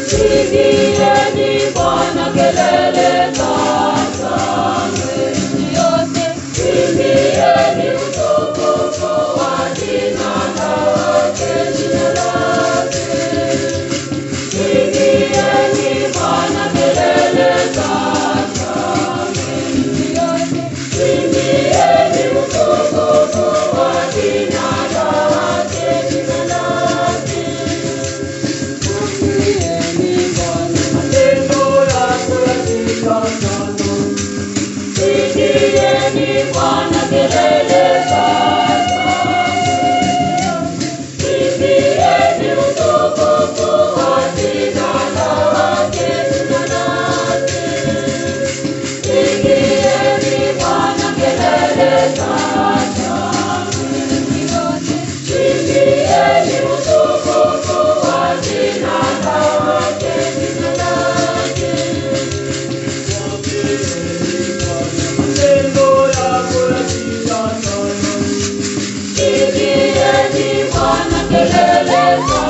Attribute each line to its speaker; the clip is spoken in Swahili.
Speaker 1: Pigieni Bwana kelele za shangwe yote, imbieni utukufu wa jina lake, jina lake. Pigieni Bwana kelele za shangwe yote, imbieni utukufu wa jina lake, jina lake. Pigieni Bwana kelele za shangwe, imbieni utukufu wa jina lake, jina lake. Pigieni Bwana kelele za shangwe, imbieni utukufu wa jina lake, jina lake. Pigieni Bwana kelele za